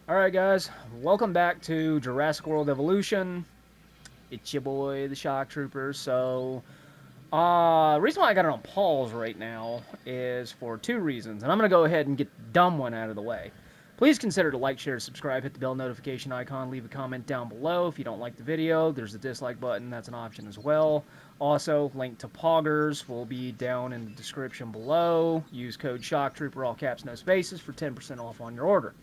Alright guys, welcome back to Jurassic World Evolution. It's your boy, the Shock Trooper. The reason why I got it on pause right now is for two reasons, and I'm going to go ahead and get the dumb one out of the way. Please consider to like, share, subscribe, hit the bell notification icon, leave a comment down below. If you don't like the video, there's a dislike button, that's an option as well. Also, link to poggers will be down in the description below. Use code SHOCKTROOPER, all caps, no spaces, for 10% off on your order.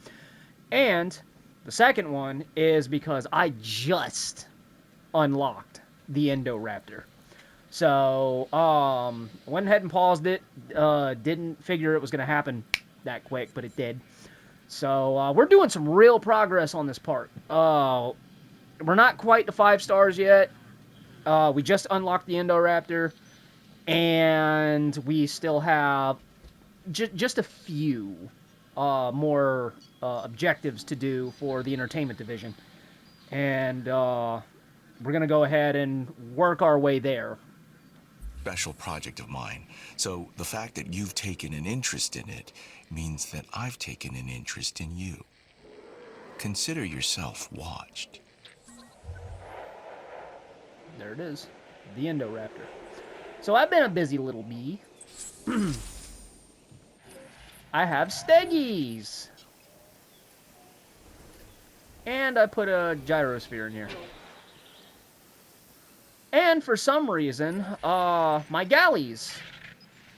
And the second one is because I just unlocked the Indoraptor. So, went ahead and paused it. Didn't figure it was going to happen that quick, but it did. So, we're doing some real progress on this part. We're not quite to 5 stars yet. We just unlocked the Indoraptor. And we still have just a few more objectives to do for the entertainment division. And we're going to go ahead and work our way there. Special project of mine. So the fact that you've taken an interest in it means that I've taken an interest in you. Consider yourself watched. There it is. The Indoraptor. So I've been a busy little bee. I have steggies. And I put a gyrosphere in here. And for some reason, my galleys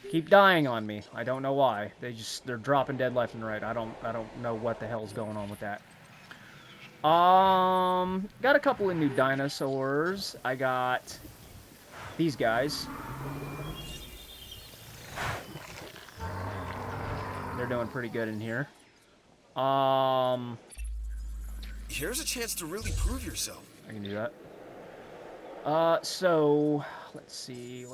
keep dying on me. I don't know why. They're dropping dead left and right. I don't know what the hell's going on with that. Got a couple of new dinosaurs. I got these guys. They're doing pretty good in here. Here's a chance to really prove yourself. I can do that. So let's see.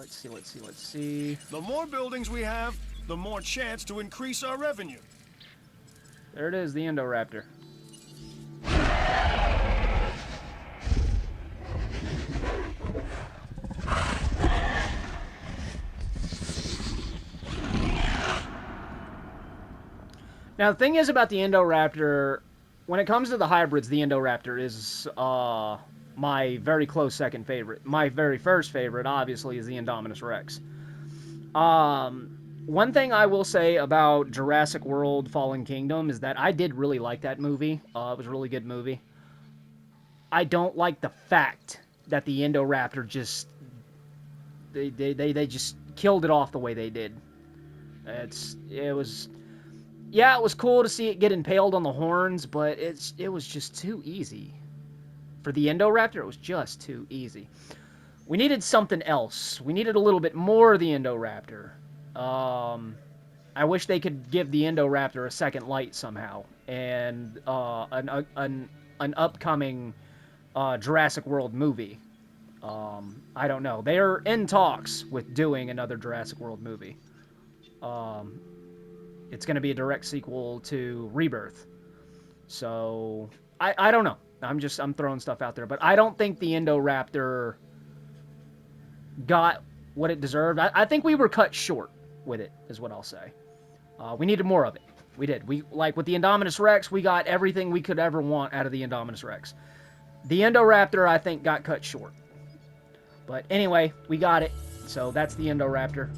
The more buildings we have, the more chance to increase our revenue. There it is, the Indoraptor. Now, the thing is about the Indoraptor, when it comes to the hybrids, the Indoraptor is my very close second favorite. My very first favorite, obviously, is the Indominus Rex. One thing I will say about Jurassic World Fallen Kingdom is that I did really like that movie. It was a really good movie. I don't like the fact that the Indoraptor just... They just killed it off the way they did. It was... Yeah, it was cool to see it get impaled on the horns, but it was just too easy. For the Indoraptor, it was just too easy. We needed something else. We needed a little bit more of the Indoraptor. I wish they could give the Indoraptor a second light somehow. And an upcoming Jurassic World movie. I don't know. They're in talks with doing another Jurassic World movie. It's going to be a direct sequel to Rebirth. So, I don't know. I'm throwing stuff out there. But I don't think the Indoraptor got what it deserved. I think we were cut short with it, is what I'll say. We needed more of it. We did. Like with the Indominus Rex, we got everything we could ever want out of the Indominus Rex. The Indoraptor, I think, got cut short. But anyway, we got it. So that's the Indoraptor.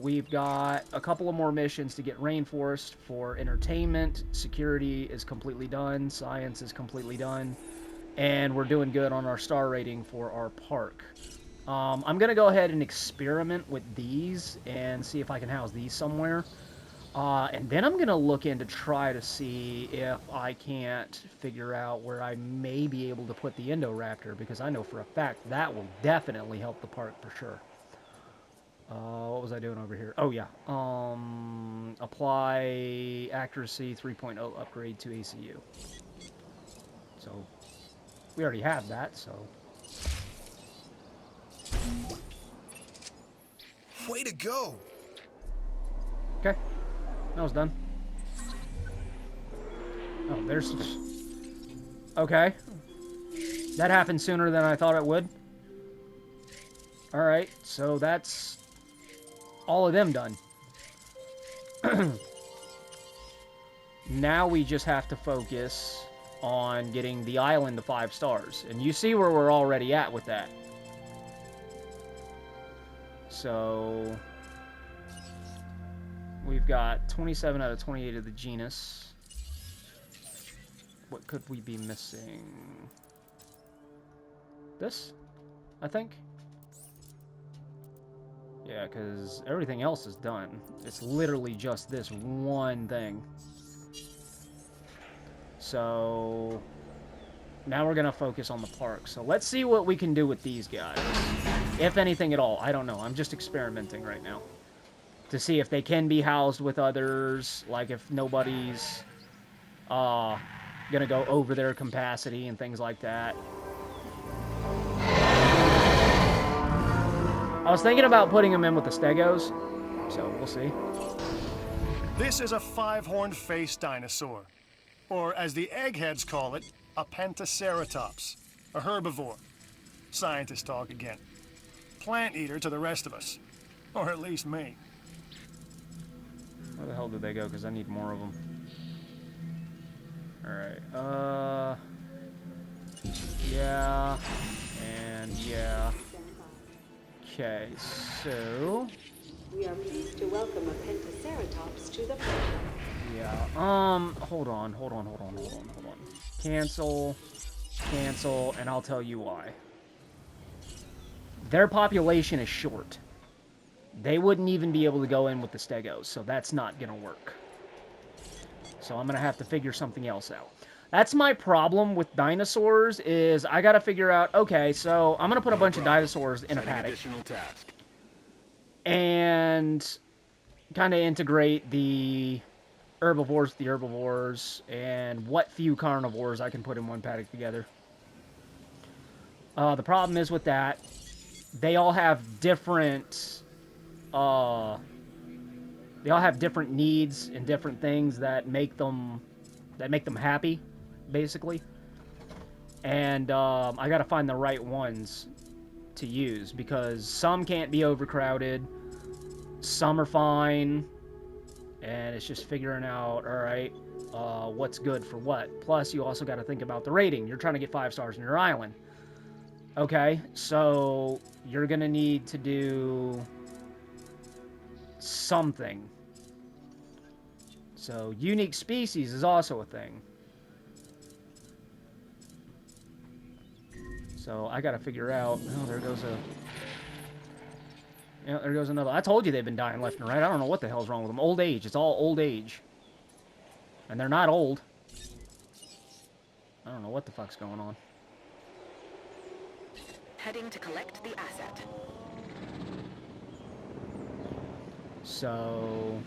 We've got a couple of more missions to get Rainforest for entertainment. Security is completely done. Science is completely done. And we're doing good on our star rating for our park. I'm going to go ahead and experiment with these and see if I can house these somewhere. And then I'm going to look in to try to see if I can't figure out where I may be able to put the Indoraptor, because I know for a fact that will definitely help the park for sure. What was I doing over here? Oh, yeah. Apply accuracy 3.0 upgrade to ACU. So, we already have that, so... Way to go! Okay. That was done. Oh, there's... Okay. That happened sooner than I thought it would. Alright, so that's... all of them done. now we just have to focus on getting the island to 5 stars. And you see where we're already at with that. So we've got 27 out of 28 of the genus. What could we be missing? This, I think. Yeah, because everything else is done. It's literally just this one thing. So now we're going to focus on the park. So let's see what we can do with these guys. If anything at all. I don't know. I'm just experimenting right now. To see if they can be housed with others. Like if nobody's going to go over their capacity and things like that. I was thinking about putting them in with the stegos, so we'll see. This is a 5-horned face dinosaur, or as the eggheads call it, a pentaceratops, a herbivore. Scientist talk again. Plant eater to the rest of us, or at least me. Where the hell did they go? Because I need more of them. Alright, yeah, and yeah. Okay, so... We are pleased to welcome a pentaceratops to the park. Yeah, hold on. Cancel, and I'll tell you why. Their population is short. They wouldn't even be able to go in with the stegos, so that's not gonna work. So I'm gonna have to figure something else out. That's my problem with dinosaurs, is I gotta figure out, okay, so I'm gonna put a bunch of dinosaurs in a paddock. Additional task. And kind of integrate the herbivores, and what few carnivores I can put in one paddock together. The problem is with that, they all have different, needs and different things that make them happy, basically. And I got to find the right ones to use, because some can't be overcrowded, some are fine, and it's just figuring out, alright, what's good for what. Plus, you also got to think about the rating. You're trying to get 5 stars in your island. Okay, so you're going to need to do something. So, unique species is also a thing. So, I gotta figure out... Oh, there goes a... Yeah, there goes another... I told you they've been dying left and right. I don't know what the hell's wrong with them. Old age. It's all old age. And they're not old. I don't know what the fuck's going on. Heading to collect the asset. So...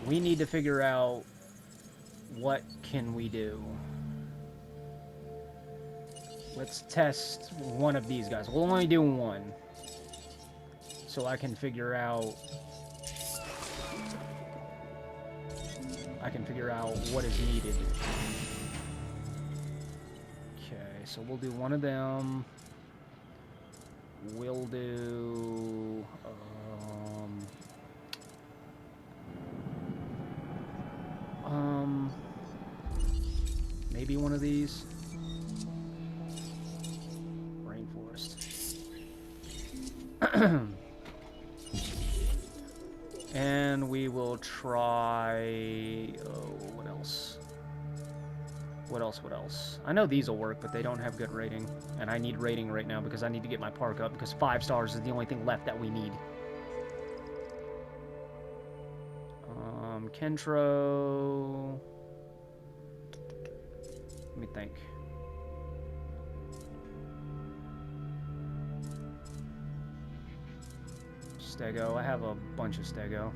we need to figure out... what can we do. Let's test one of these guys. We'll only do one. So I can figure out... what is needed. Okay, so we'll do one of them. We'll do... maybe one of these. And we will try... oh, what else? What else? I know these will work, but they don't have good rating. And I need rating right now because I need to get my park up, because 5 stars is the only thing left that we need. Kentro... let me think. Stego. I have a bunch of Stego.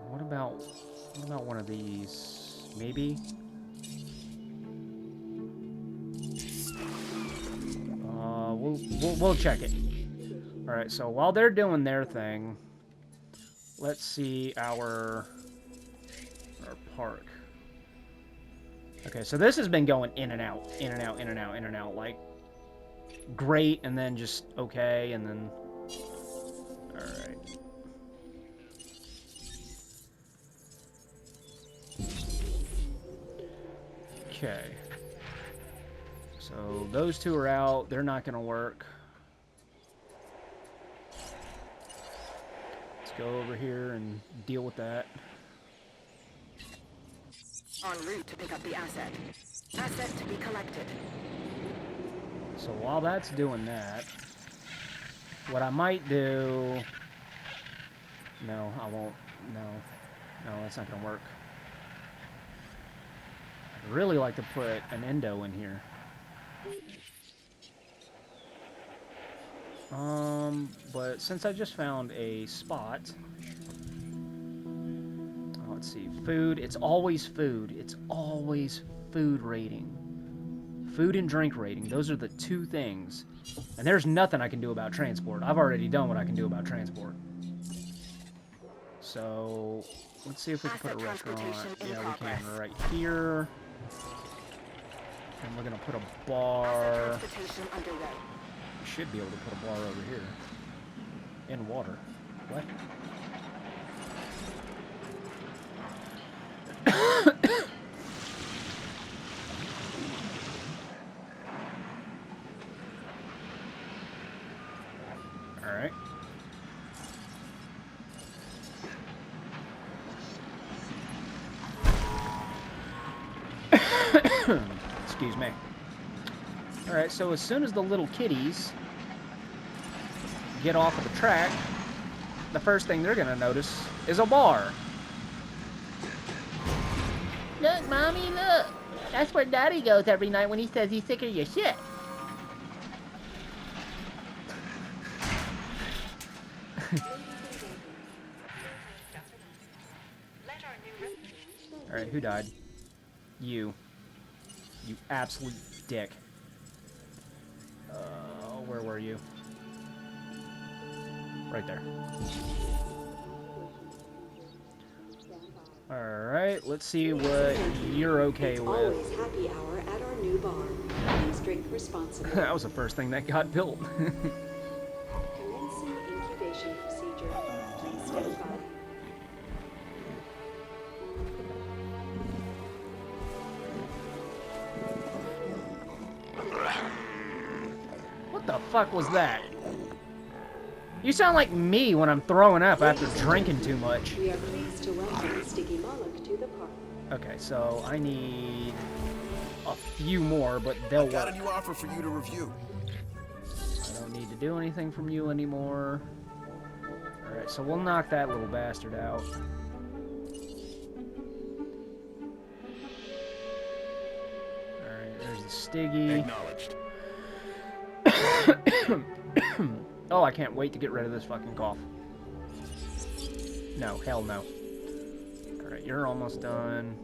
What about one of these? Maybe? We'll check it. Alright, so while they're doing their thing, let's see our park. Okay, so this has been going in and out, like great, and then just okay, and then... Alright. Okay. So those two are out. They're not going to work. Let's go over here and deal with that. En route to pick up the asset. Asset to be collected. So while that's doing that, what I might do... No, I won't. No. No, that's not going to work. I'd really like to put an endo in here. But since I just found a spot... Let's see. Food. It's always food. It's always food rating. Food and drink rating. Those are the two things. And there's nothing I can do about transport. I've already done what I can do about transport. So, let's see if we can put a restaurant. Yeah, we can right here. And we're going to put a bar. We should be able to put a bar over here. In water. What? Alright. Excuse me. Alright, so as soon as the little kitties get off of the track, the first thing they're going to notice is a bar. Look, Mommy, look. That's where Daddy goes every night when he says he's sick of your shit. Alright, who died? You. You absolute dick. Where were you? Right there. Alright, let's see what you're okay with. Always happy hour at our new bar. Please drink responsibly. That was the first thing that got built. Commencing incubation procedure. Please stand by. What the fuck was that? You sound like me when I'm throwing up after drinking too much. We are pleased to welcome Sticky Moloch to the park. Okay, so I need a few more, but they'll Got a work. new offer for you to review. I don't need to do anything from you anymore. Alright, so we'll knock that little bastard out. Alright, there's the Stiggy. Acknowledged. Oh, I can't wait to get rid of this fucking cough. No, hell no. Alright, you're almost done.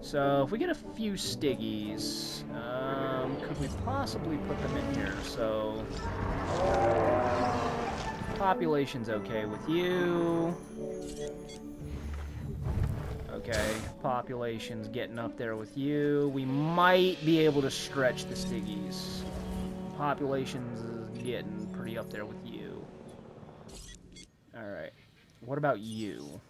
So, if we get a few Stiggies, could we possibly put them in here? So, population's okay with you. Okay, population's getting up there with you. We might be able to stretch the Stiggies. Population's getting pretty up there with you. Alright. What about you?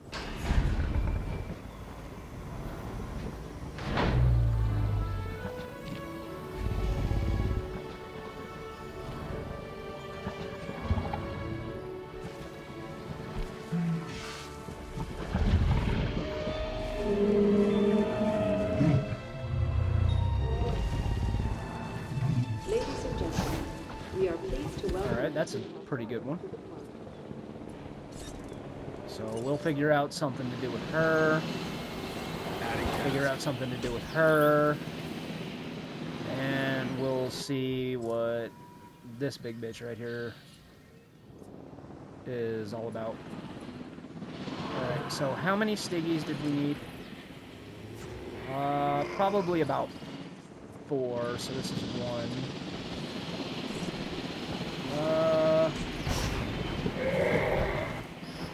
Ladies and gentlemen, we are pleased to welcome. Alright, that's a pretty good one. So we'll figure out something to do with her. Figure out something to do with her. And we'll see what this big bitch right here is all about. Alright, so how many Stiggies did we need? Probably about 4, so this is 1.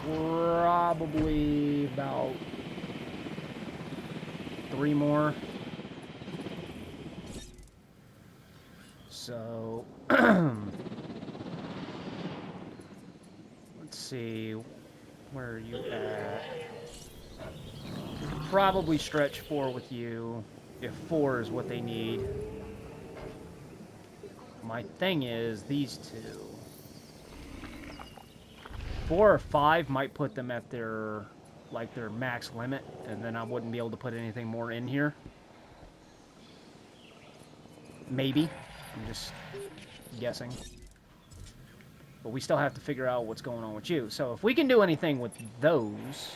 Probably about 3 more. So, let's see. Where are you at? Probably stretch 4 with you, if 4 is what they need. My thing is, these two. 4 or 5 might put them at their, like, their max limit, and then I wouldn't be able to put anything more in here. Maybe. I'm just guessing. But we still have to figure out what's going on with you. So if we can do anything with those,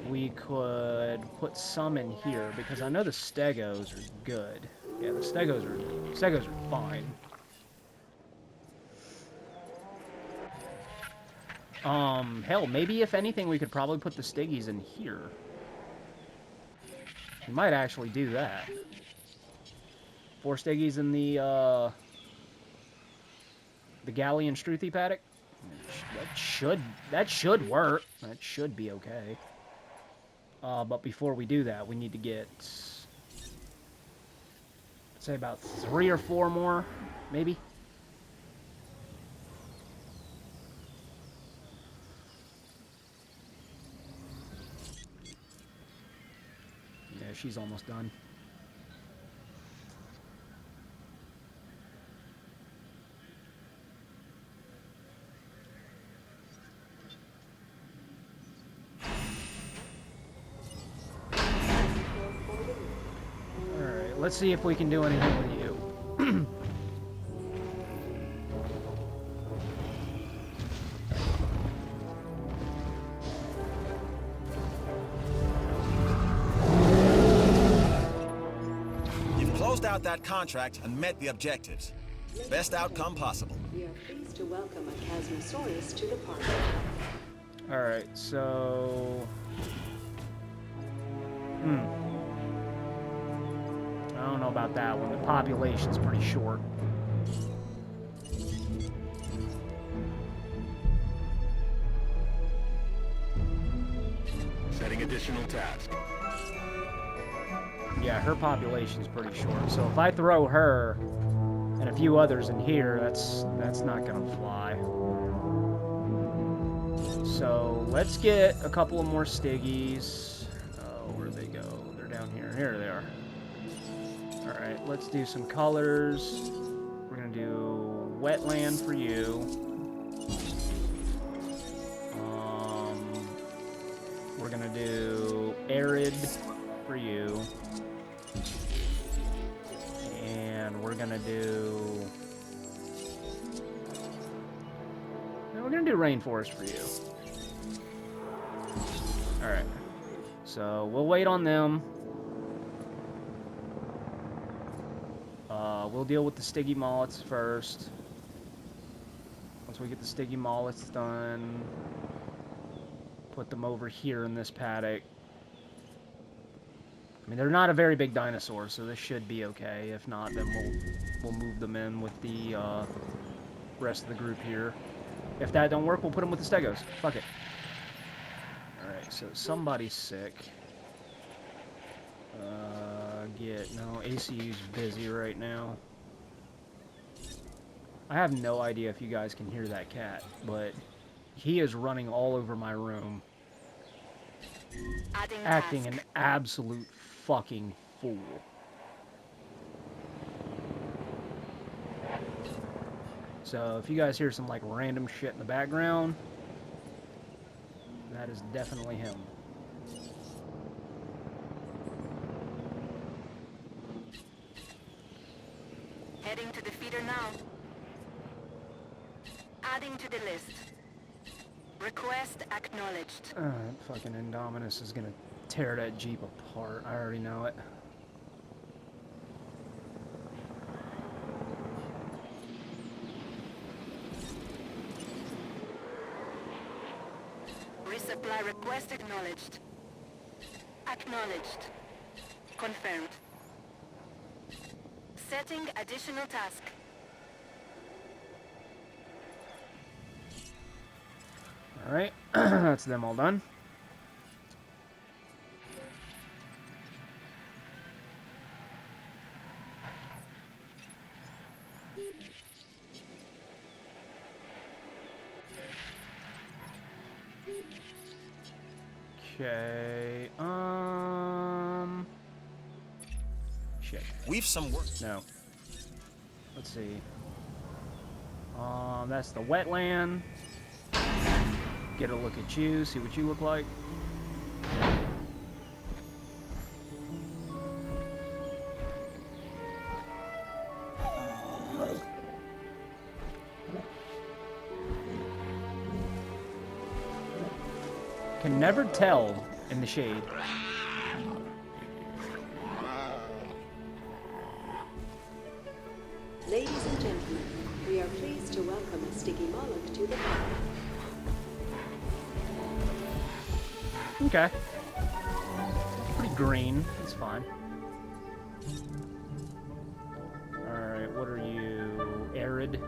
we could put some in here, because I know the stegos are good. Yeah, the stegos are fine. Hell, maybe if anything, we could probably put the stiggies in here. We might actually do that. 4 stiggies in the Galleon Struthi paddock. That should work. That should be okay. But before we do that, we need to get, say, about 3 or 4 more, maybe. Yeah, she's almost done. Alright, let's see if we can do anything with you. You've closed out that contract and met the objectives. Best outcome possible. We are pleased to welcome a Chasmosaurus to the park. Alright, so... I don't know about that one. The population's pretty short. Setting additional task. Yeah, her population's pretty short. So if I throw her and a few others in here, that's not gonna fly. So let's get a couple of more stiggies. Oh, where'd they go? They're down here. Here they are. Alright, let's do some colors. We're gonna do wetland for you. We're gonna do arid for you. And we're gonna do... No, we're gonna do rainforest for you. Alright. So, we'll wait on them. We'll deal with the Stiggy Mollets first. Once we get the Stiggy Mollets done, put them over here in this paddock. I mean, they're not a very big dinosaur, so this should be okay. If not, then we'll move them in with the rest of the group here. If that don't work, we'll put them with the Stegos. Fuck it. Alright, so somebody's sick. No, ACU's busy right now. I have no idea if you guys can hear that cat, but he is running all over my room, acting an absolute fucking fool. So if you guys hear some like random shit in the background, that is definitely him. Heading to the feeder now. Adding to the list. Request acknowledged. That fucking Indominus is gonna tear that Jeep apart. I already know it. Resupply request acknowledged. Acknowledged. Confirmed. Setting additional task. Alright, that's them all done. Okay, shit. We've some work. No. Let's see. That's the wetland. Get a look at you, see what you look like. Can never tell in the shade. Ladies and gentlemen, we are pleased to welcome a sticky mollusk to the park. Okay. Pretty green. That's fine. Alright, what are you? Arid?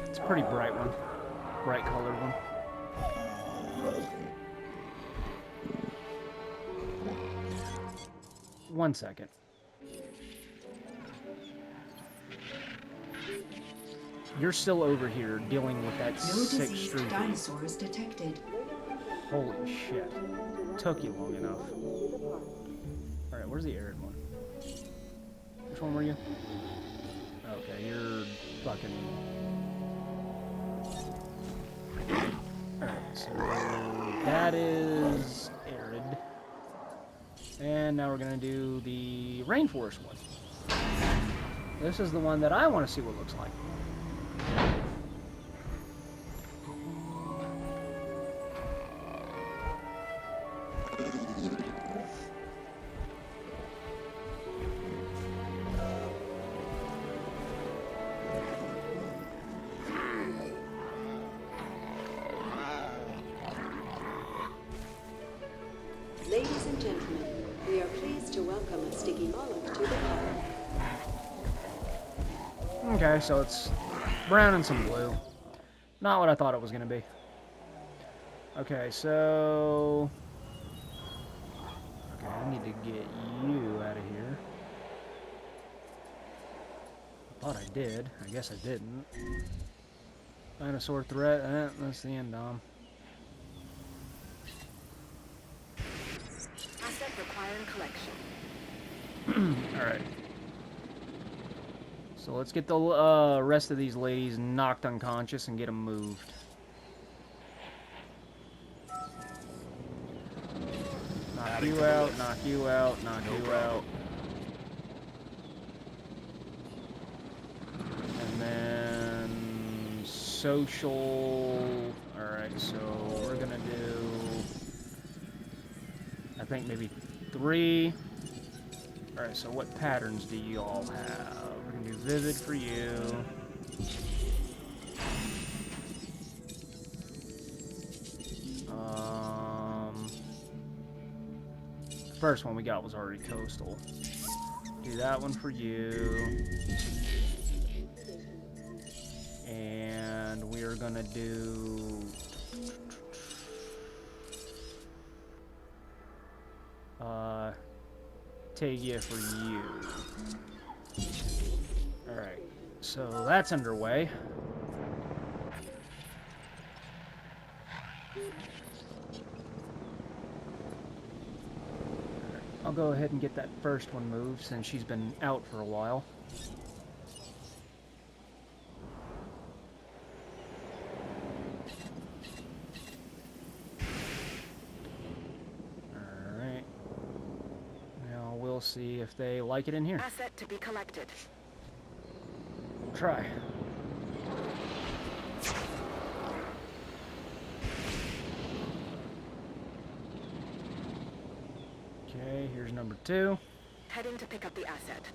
It's a pretty bright one. Bright colored one. One second. You're still over here dealing with that No 6th diseased Street. dinosaurs detected. Holy shit. Took you long enough. Alright, where's the arid one? Which one were you? Okay, you're fucking... Alright, so that is arid. And now we're gonna do the rainforest one. This is the one that I want to see what it looks like. Ladies and gentlemen, we are pleased to welcome a sticky mollusk to the park. Okay, so it's brown and some blue. Not what I thought it was going to be. Okay, so... Okay, I need to get you out of here. I thought I did. I guess I didn't. Dinosaur threat. That's the end, Dom. Asset requiring collection. Alright. So let's get the rest of these ladies knocked unconscious and get them moved. Knock you out, knock you out, knock you out. And then social. Alright, so we're gonna do, I think maybe 3. Alright, so what patterns do you all have? We're gonna do vivid for you. The first one we got was already coastal. Do that one for you. And we are gonna do... Tagia for you. Alright, so that's underway. I'll go ahead and get that first one moved since she's been out for a while. Alright. Now we'll see if they like it in here. Asset to be collected. We'll try. Okay, here's number 2. Heading to pick up the asset.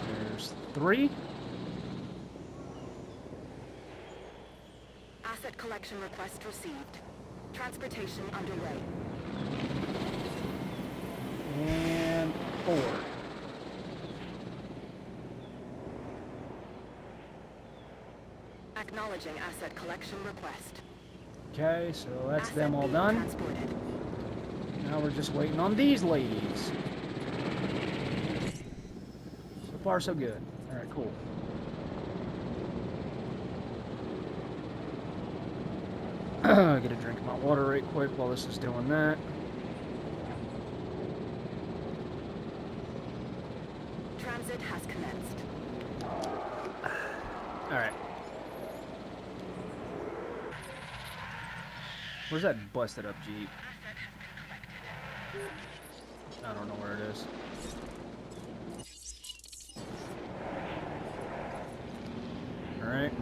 There's 3. Asset collection request received. Transportation underway. forward. Acknowledging asset collection request. Okay, so that's Asset them all being done. transported. Now we're just waiting on these ladies. So far, so good. Alright, cool. Get a drink of my water right quick while this is doing that. Transit has commenced. Alright. Where's that busted up Jeep? I don't know where it is. Alright.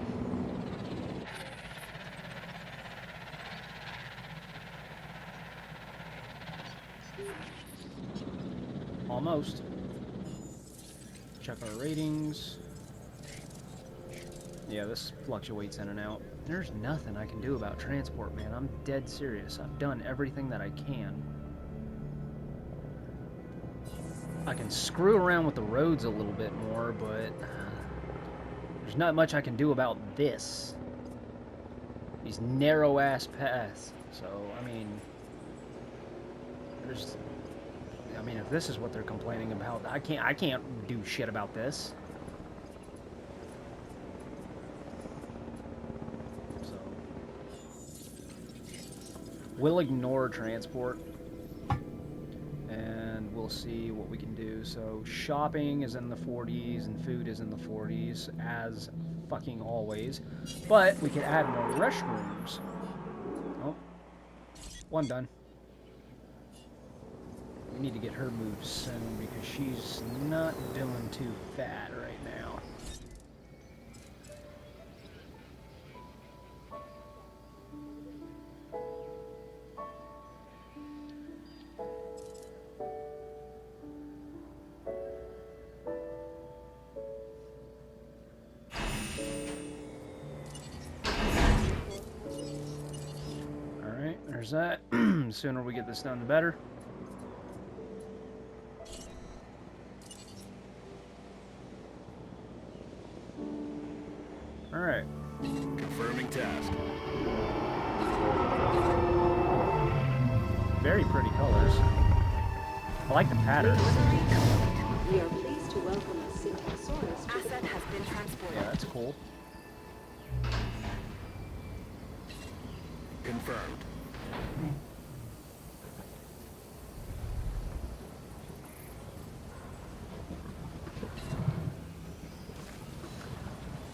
Almost. Check our ratings. Yeah, this fluctuates in and out. There's nothing I can do about transport, man. I'm dead serious. I've done everything that I can. I can screw around with the roads a little bit more, but there's not much I can do about this. These narrow-ass paths. So, I mean, if this is what they're complaining about, I can't do shit about this. So, we'll ignore transport, and we'll see what we can do. So, shopping is in the 40s, and food is in the 40s, as fucking always. But we can add more restrooms. Oh, one done. We need to get her moved soon because she's not doing too bad right now. Alright, there's that. The sooner we get this done, the better. Alright. Confirming task. Very pretty colors. I like the pattern. We are pleased to welcome the Syntaxaurus to Asset has been transported. Yeah, that's cool. Confirmed.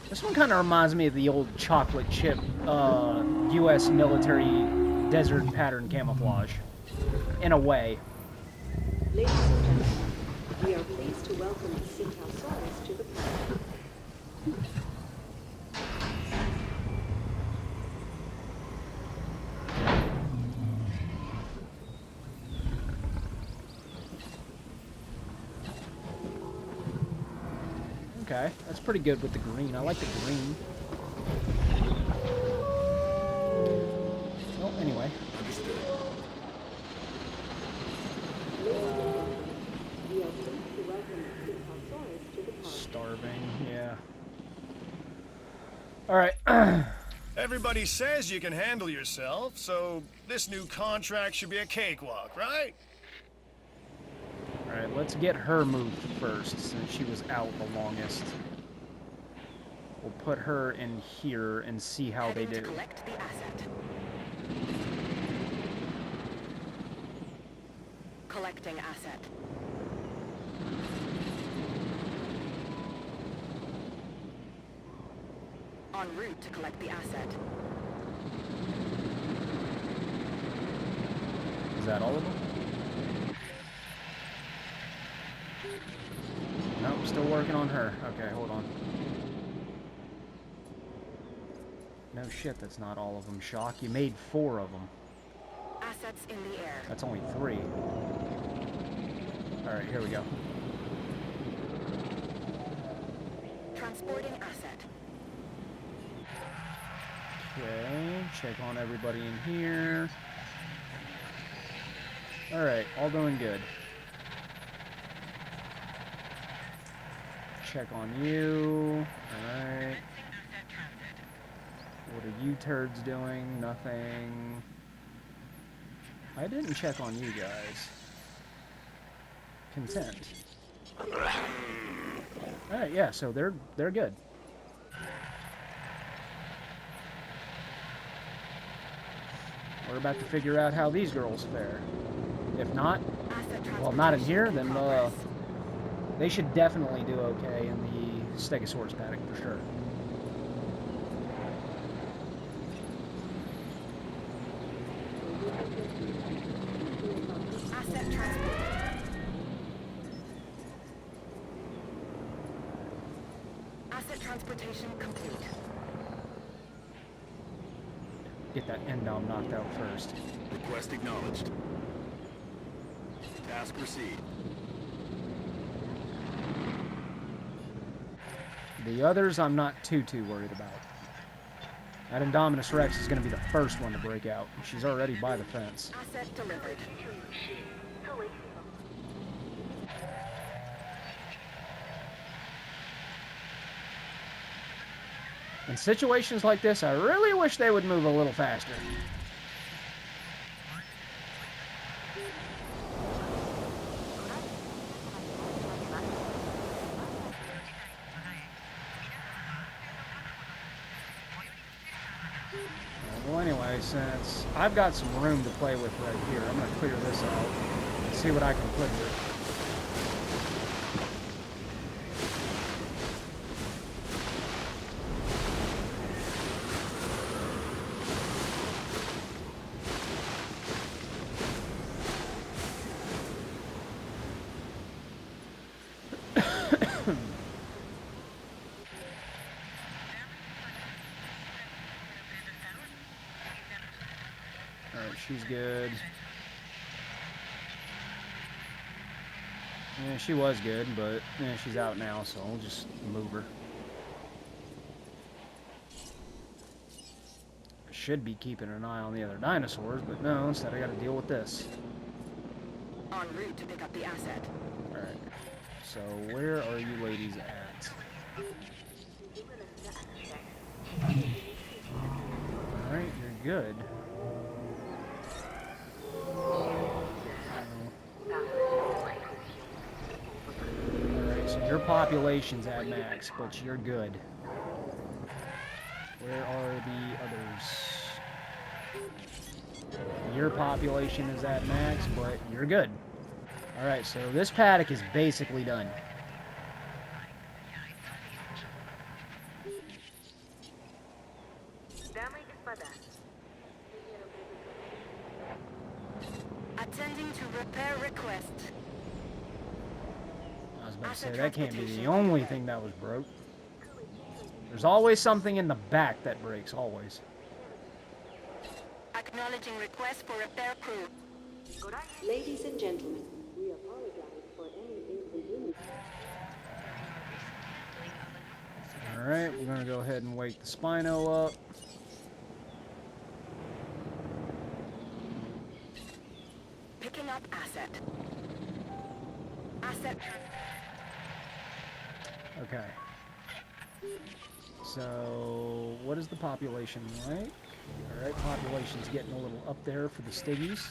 This one kind of reminds me of the old chocolate chip U.S. military desert pattern camouflage. In a way. Ladies and gentlemen, we are pleased to welcome the Syntaxaurus to the park. Okay, that's pretty good with the green. I like the green. Well, anyway. Understood. We are pleased to welcome the Syntaxaurus to the park. Starving, yeah. Alright. Everybody says you can handle yourself, so this new contract should be a cakewalk, right? Alright, let's get her moved first, since she was out the longest. We'll put her in here and see how they Heading do. to collect the asset. Collecting asset. En route to collect the asset. Is that all of them? Nope, still working on her. Okay, hold on. No shit, that's not all of them, Shock. You made 4 of them. Assets in the air. That's only 3. Alright, here we go. Transporting asset. Okay, check on everybody in here. Alright, all doing good. check on you. Alright. What are you turds doing? Nothing. I didn't check on you guys. Consent. Alright, yeah, so they're good. We're about to figure out how these girls fare. If not, well, not in here, then they should definitely do okay in the Stegosaurus paddock for sure. Asset transported. Asset transportation complete. Get that end-dom knocked out first. Request acknowledged. Task received. The others I'm not too worried about. That Indominus Rex is going to be the first one to break out. She's already by the fence. Asset delivered. In situations like this, I really wish they would move a little faster. Well, anyway, since I've got some room to play with right here, I'm going to clear this out and see what I can put here. Alright, she's good. Yeah, she was good, but yeah, she's out now, so I'll just move her. I should be keeping an eye on the other dinosaurs, but no, instead I gotta deal with this. En route to pick up the asset. Alright, so where are you ladies at? Alright, you're good. Alright, so your population's at max, but you're good. Where are the others? Your population is at max, but you're good. Alright, so this paddock is basically done. Attending to repair request. I was about to say, that can't be the only thing that was broke. There's always something in the back that breaks, always. Acknowledging request for repair crew. Ladies and gentlemen, we apologize for any inconvenience. Alright, we're going to go ahead and wake the Spino up. Picking up asset. Asset. Okay. So, what is the population like? Alright, population's getting a little up there for the Stiggies.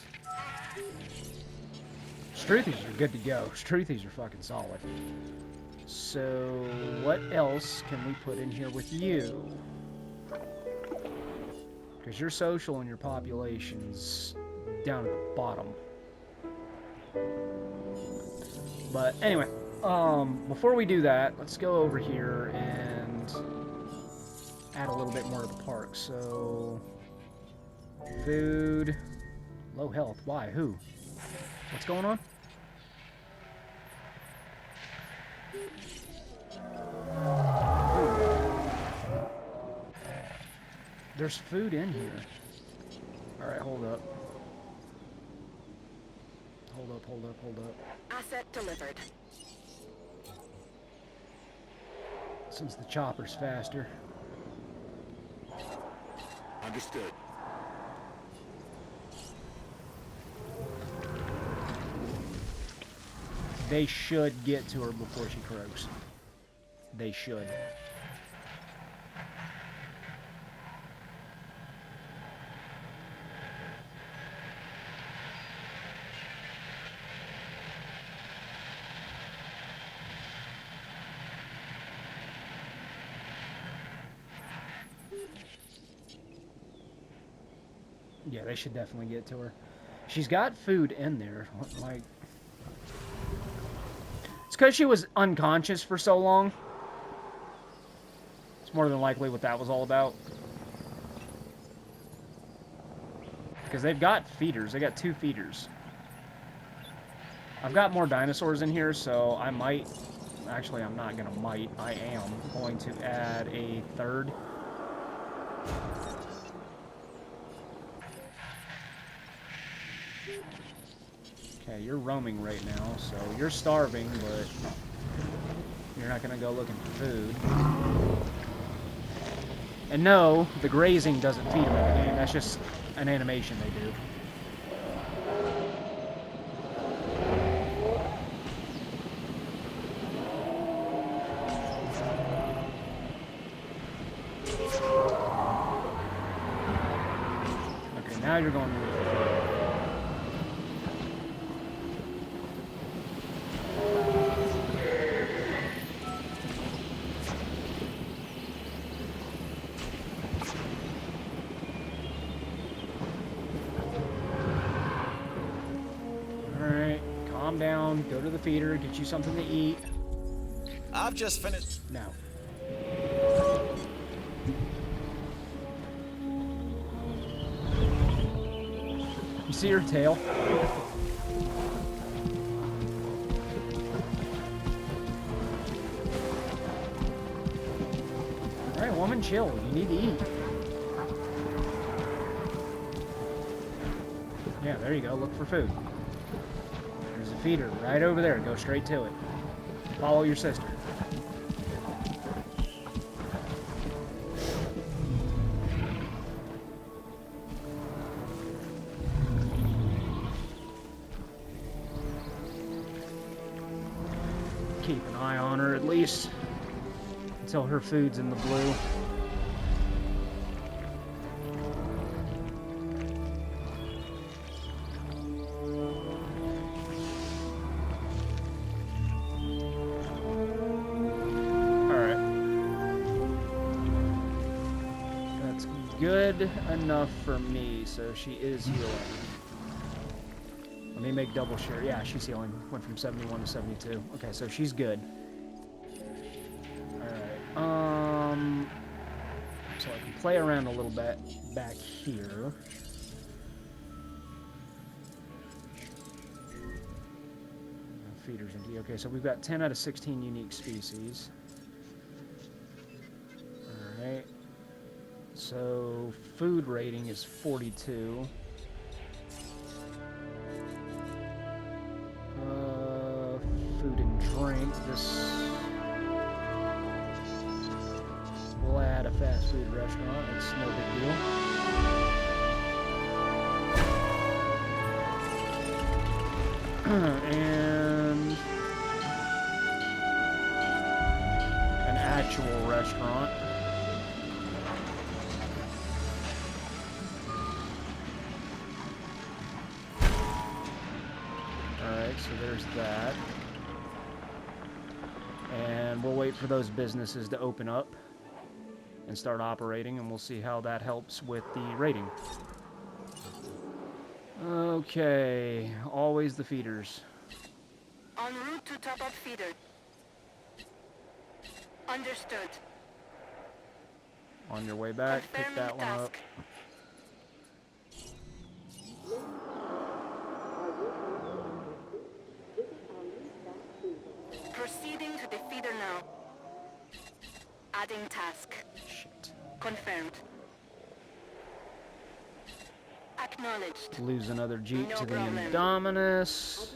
Struthies are good to go. Struthies are fucking solid. So, what else can we put in here with you? Because your social and your population's down at the bottom. But anyway, before we do that, let's go over here and add a little bit more to the park. So, food, low health. Why? Who? What's going on? There's food in here. Alright, hold up. Hold up, hold up, hold up. Asset delivered. Since the chopper's faster. Understood. They should get to her before she croaks. they should. Yeah, they should definitely get to her. She's got food in there. Like, it's because she was unconscious for so long. It's more than likely what that was all about. Because they've got feeders. They got 2 feeders. I've got more dinosaurs in here, so I might... Actually, I'm not going to might. I am going to add a 3rd. Okay, you're roaming right now, so you're starving, but you're not going to go looking for food. And no, the grazing doesn't feed them in the game. That's just an animation they do. Okay, now you're going to look for food. Calm down, go to the feeder, get you something to eat. I've just finished. Now. You see her tail? Alright, woman, chill. You need to eat. Yeah, there you go. Look for food. There's a feeder right over there. Go straight to it. Follow your sister. Keep an eye on her at least until her food's in the blue. Good enough for me, so she is healing. Let me make double share. Yeah, she's healing. Went from 71 to 72. Okay, so she's good. Alright, so I can play around a little bit back here. Feeder's empty. Okay, so we've got 10 out of 16 unique species. Alright. So, food rating is 42. Food and drink. We'll add a fast food restaurant. It's no big deal. And an actual restaurant. So there's that. And we'll wait for those businesses to open up and start operating, and we'll see how that helps with the rating. Okay, always the feeders. En route to top-up feeder. Understood. On your way back, pick that one up. Proceeding to the feeder now. Adding task. Shit. Confirmed. Acknowledged. Lose another Jeep No to the problem. Indominus.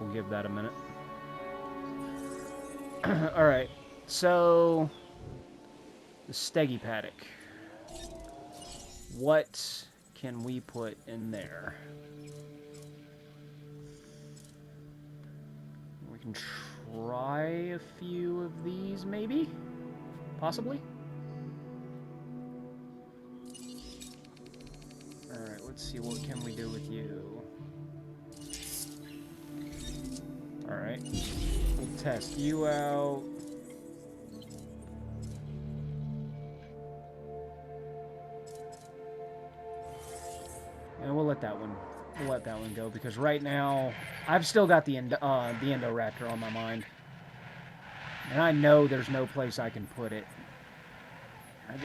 We'll give that a minute. Alright, so The Steggy paddock. What can we put in there? We can try a few of these, maybe? Possibly? Alright, let's see, what can we do with you? Alright. We'll test you out. And we'll let that one go, because right now I've still got the Indoraptor on my mind. And I know there's no place I can put it.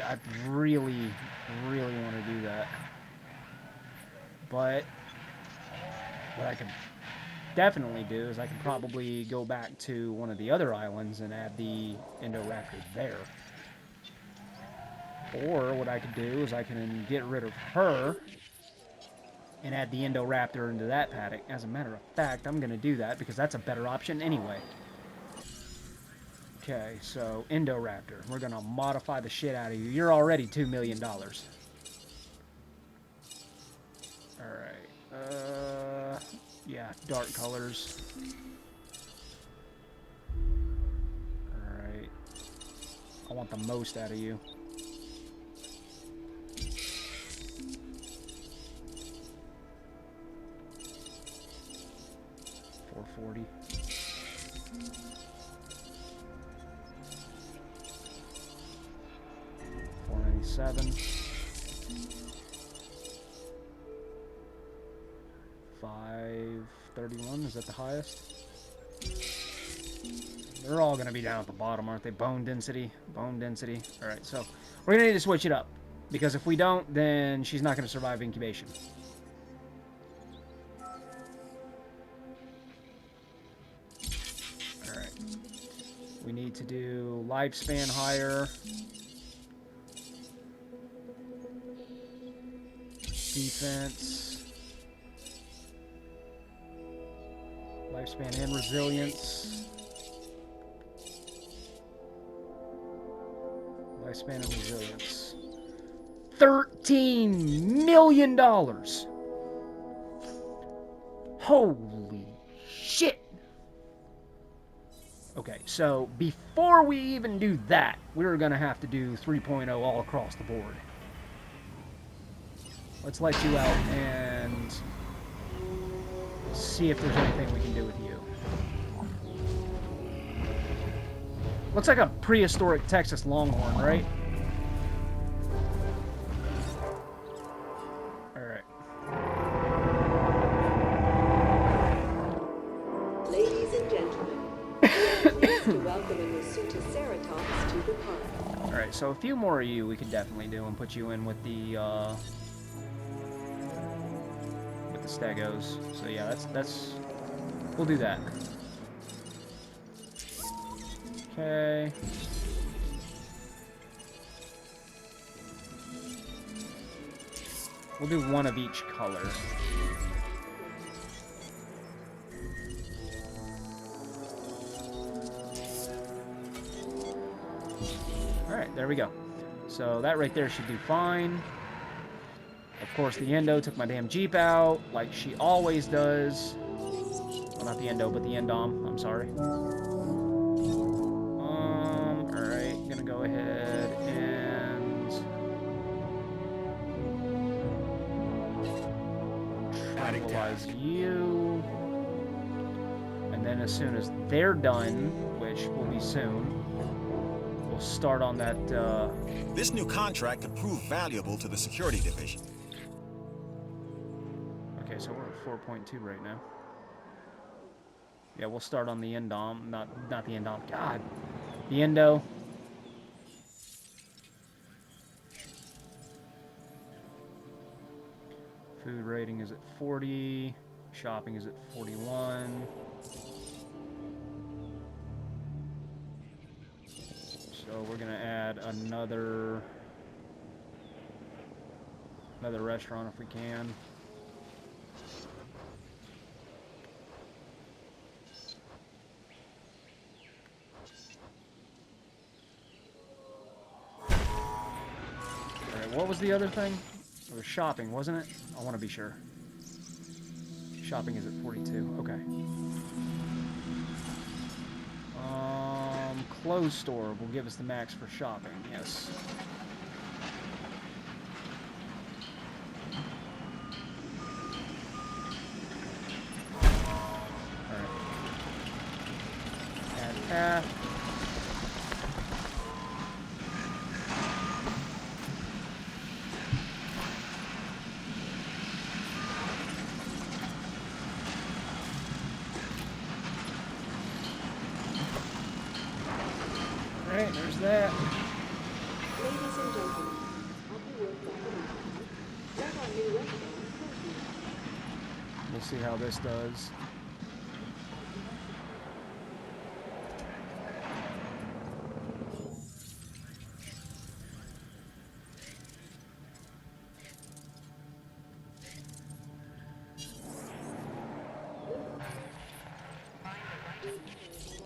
I really, really want to do that. But what I could definitely do is I can probably go back to one of the other islands and add the Indoraptor there. Or what I could do is I can get rid of her and add the Indoraptor into that paddock. As a matter of fact, I'm going to do that because that's a better option anyway. Okay, so Indoraptor. We're going to modify the shit out of you. You're already $2 million. Alright. Yeah, dark colors. Alright. I want the most out of you. $440. $497. $531. Is that the highest? They're all going to be down at the bottom, aren't they? Bone density. Bone density. Alright, so we're going to need to switch it up. Because if we don't, then she's not going to survive incubation. Alright. We need to do lifespan higher. Defense. Lifespan and resilience. Lifespan and resilience. $13 million! Holy shit! Okay, so before we even do that, we're going to have to do 3.0 all across the board. Let's let you out and see if there's anything we can do with you. Looks like a prehistoric Texas Longhorn, right? Alright. Ladies and gentlemen, we are pleased to welcome a Ceratops to the park. Alright, so a few more of you we could definitely do and put you in with the Stegos. So yeah, that's we'll do that. Okay. We'll do one of each color. Alright, there we go. So that right there should do fine. Of course, the Endo took my damn Jeep out, like she always does. Well, not the Endo, but the Endom. I'm sorry. Alright, gonna go ahead and tranquilize you. And then as soon as they're done, which will be soon, we'll start on that, This new contract could prove valuable to the security division. Okay, so we're at 4.2 right now. Yeah, we'll start on the Endom, not the Endom. God, the Endo. Food rating is at 40. Shopping is at 41. So we're gonna add another restaurant if we can. what was the other thing? It was shopping, wasn't it? I want to be sure. Shopping is at 42. Okay. Clothes store will give us the max for shopping. Yes. Alright. Add path. Alright, there's that. Ladies and gentlemen, have you worked out an appetite? Let our new restaurant serve you. We'll see how this does.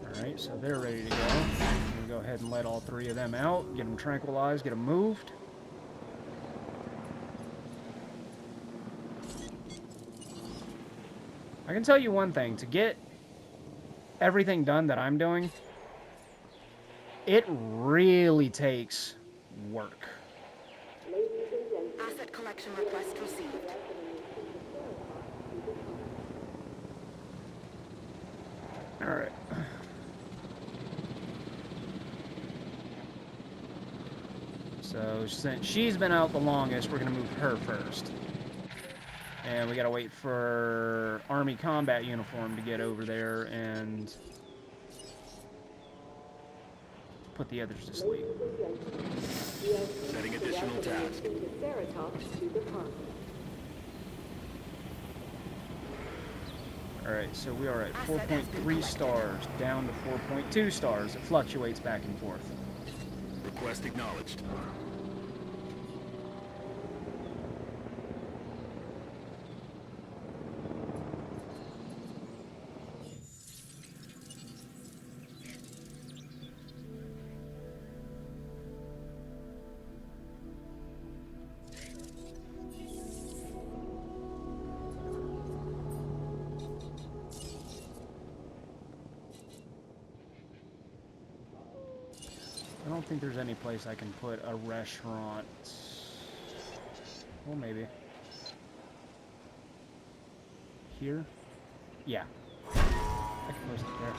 Alright, so they're ready to go. I'm gonna go ahead and let all three of them out, get them tranquilized, get them moved. I can tell you one thing, to get everything done that I'm doing, it really takes work. Asset collection request received. Alright. So, since she's been out the longest, we're going to move her first. And we got to wait for Army combat uniform to get over there and put the others to sleep. Setting additional tasks. Ceratops to the park. Alright, so we are at 4.3 stars, down to 4.2 stars. It fluctuates back and forth. Request acknowledged. I don't think there's any place I can put a restaurant. Well, maybe. Here? Yeah. I can post it there.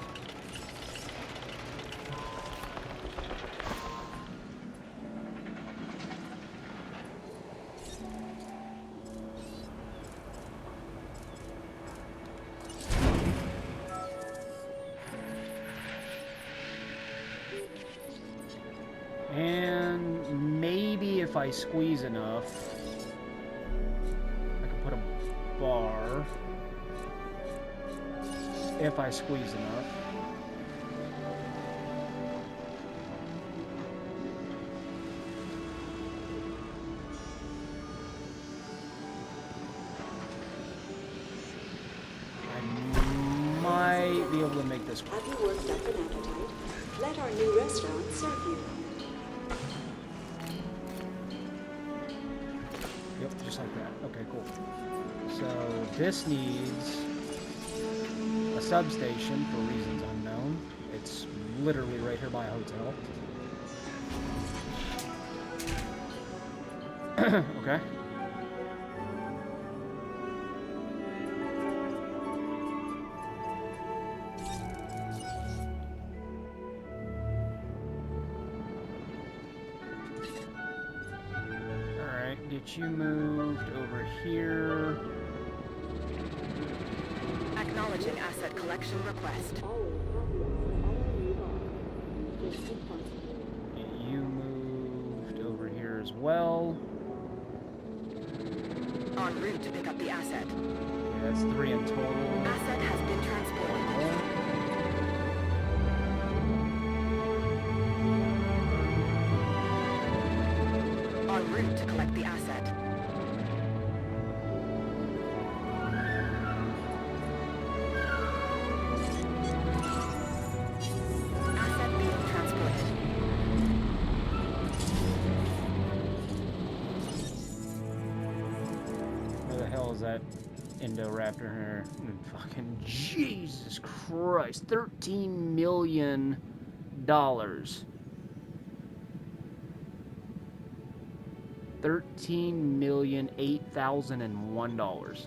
And maybe if I squeeze enough, I can put a bar. If I squeeze enough. I might be able to make this work. Have you worked up an appetite? Let our new restaurant serve you. Yep, just like that. Okay, cool. So this needs a substation for reasons unknown. It's literally right here by a hotel. Okay. Alright, get you moved over here. Acknowledging asset collection request. Get you moved over here as well. En route to pick up the asset. Okay, that's 3 in total. Asset has been transported. En route to collect the asset. Asset being transported. that Indoraptor here. Fucking Jesus Christ. $13 million. $13,008,001.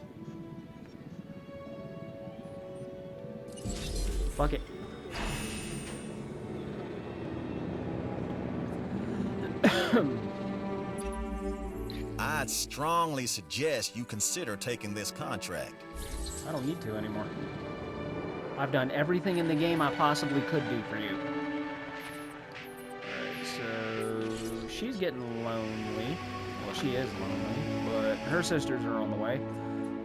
Fuck it. I'd strongly suggest you consider taking this contract. I don't need to anymore. I've done everything in the game I possibly could do for you. Alright, so she's getting lonely. Well, she is lonely, but her sisters are on the way.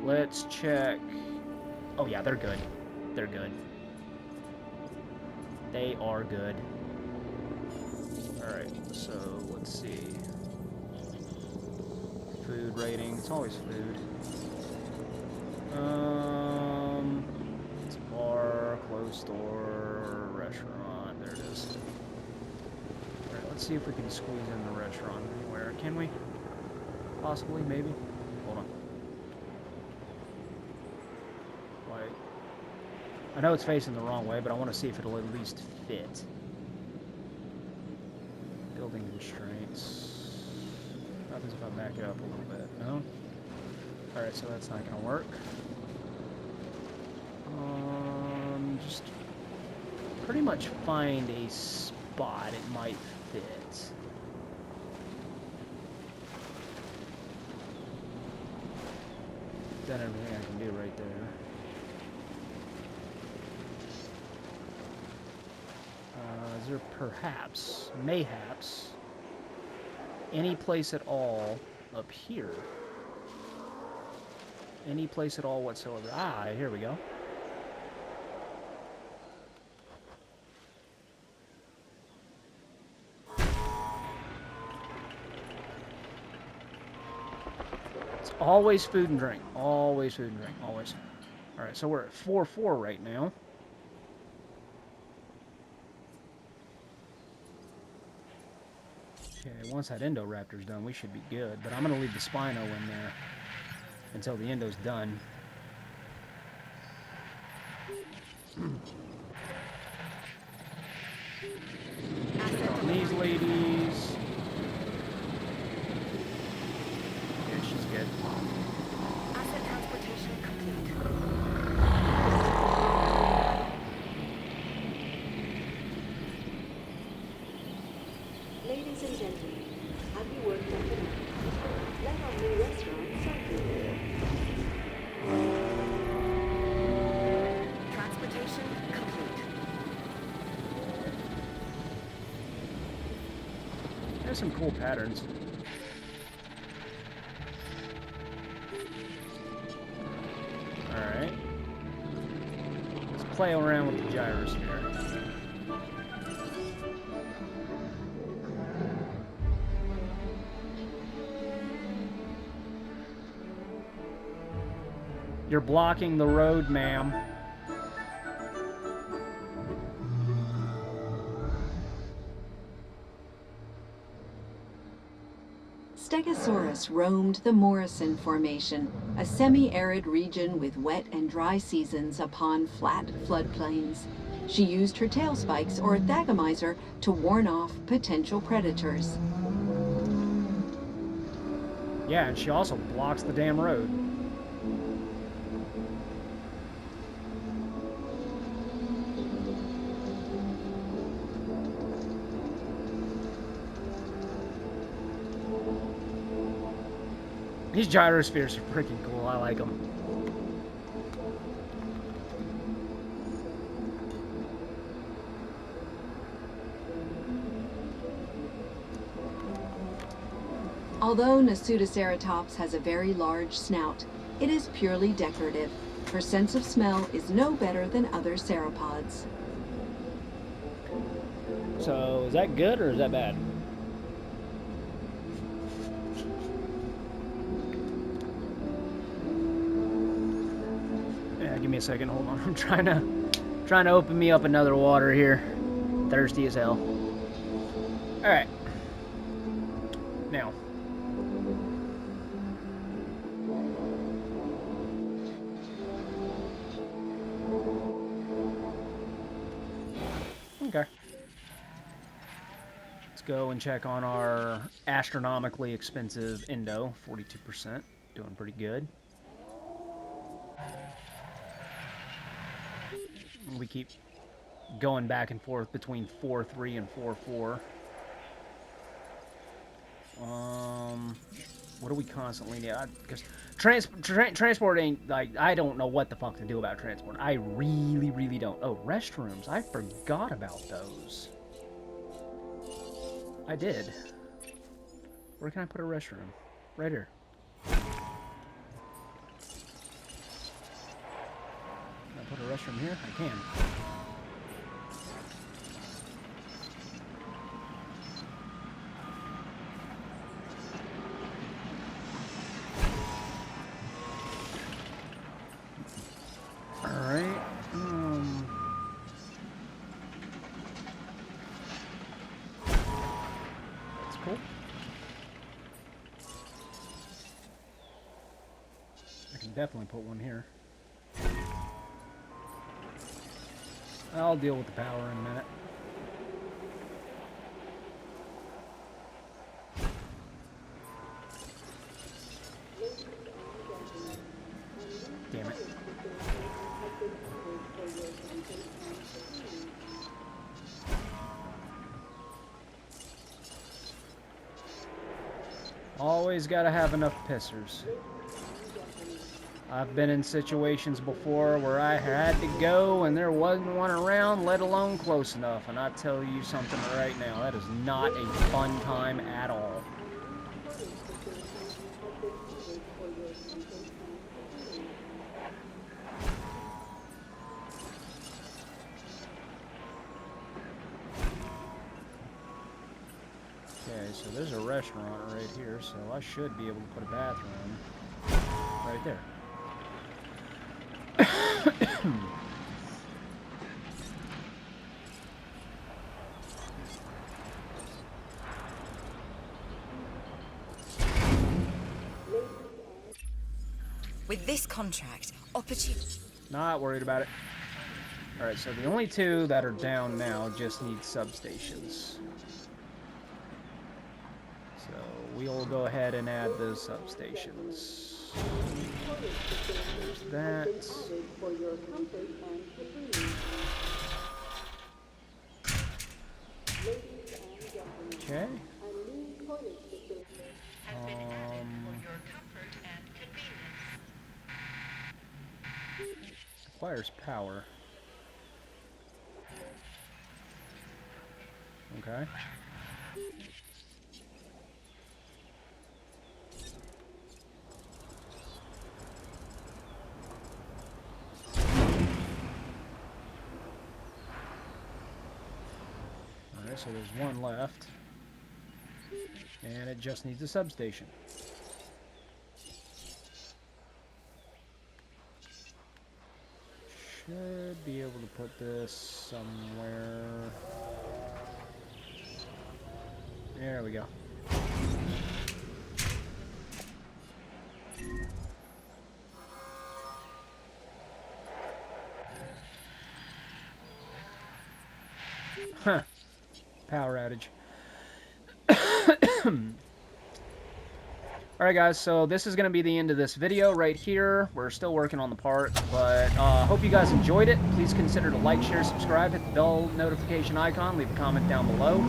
Let's check. Oh yeah, they're good. They're good. They are good. Alright, so let's see. Food rating. It's always food. It's a bar, clothes store, restaurant. There it is. Alright, let's see if we can squeeze in the restaurant anywhere. Can we? Possibly, maybe? Hold on. Wait. I know it's facing the wrong way, but I want to see if it'll at least fit. Building constraints. What happens if I back it up a little bit? No? Alright, so that's not going to work. Just pretty much find a spot it might fit. Is that everything I can do right there? Is there perhaps, mayhaps, any place at all up here? Any place at all whatsoever? Ah, here we go. It's always food and drink. Always food and drink. Always. Alright, so we're at 4-4 right now. Okay, once that Indoraptor's done, we should be good. But I'm going to leave the Spino in there until the Endo's done. On these ladies. Yeah, she's good. Asset transportation complete. Ladies and gentlemen, have you worked up enough? Let our new restaurant serve you. Transportation complete. There's some cool patterns. Alright. Let's play around with the gyrosphere. You're blocking the road, ma'am. Stegosaurus roamed the Morrison Formation, a semi-arid region with wet and dry seasons upon flat floodplains. She used her tail spikes or thagomizer to warn off potential predators. Yeah, and she also blocks the damn road. These gyrospheres are freaking cool. I like them. Although Nasutoceratops has a very large snout, it is purely decorative. Her sense of smell is no better than other ceropods. So, is that good or is that bad? Yeah, give me a second. Hold on. I'm trying to open me up another water here. Thirsty as hell. All right. Now. Okay. Let's go and check on our astronomically expensive Indo, 42%. Doing pretty good. We keep going back and forth between 4.3 and 4.4. What do we constantly need? Because transport ain't, like, I don't know what the fuck to do about transport. I really, really don't. Oh, restrooms. I forgot about those. I did. Where can I put a restroom? Right here. Can I put a restroom here? I can. Alright. That's cool. I can definitely put one here. I'll deal with the power in a minute. Damn it. Always gotta have enough pissers. I've been in situations before where I had to go and there wasn't one around, let alone close enough. And I tell you something right now, that is not a fun time at all. Okay, so there's a restaurant right here, so I should be able to put a bathroom right there. With this contract, opportunity. Not worried about it. Alright, so the only two that are down now just need substations. So we'll go ahead and add those substations. There's that. Okay. Requires power. Okay. Alright, so there's one left. And it just needs a substation. Should be able to put this somewhere. There we go. Huh. Power outage. Alright guys, so this is going to be the end of this video right here. We're still working on the part, but hope you guys enjoyed it. Please consider to like, share, subscribe, hit the bell notification icon, leave a comment down below.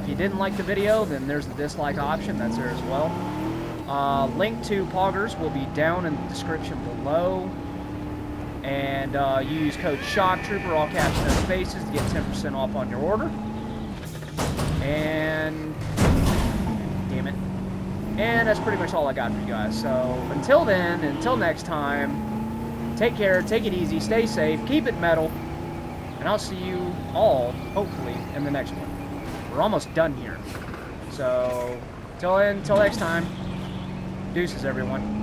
If you didn't like the video, then there's the dislike option, that's there as well. Link to poggers will be down in the description below. And you use code SHOCKTROOPER, all caps no spaces, to get 10% off on your order. And damn it. And that's pretty much all I got for you guys. So until then, until next time, take care, take it easy, stay safe, keep it metal, and I'll see you all, hopefully, in the next one. We're almost done here. So until next time, deuces everyone.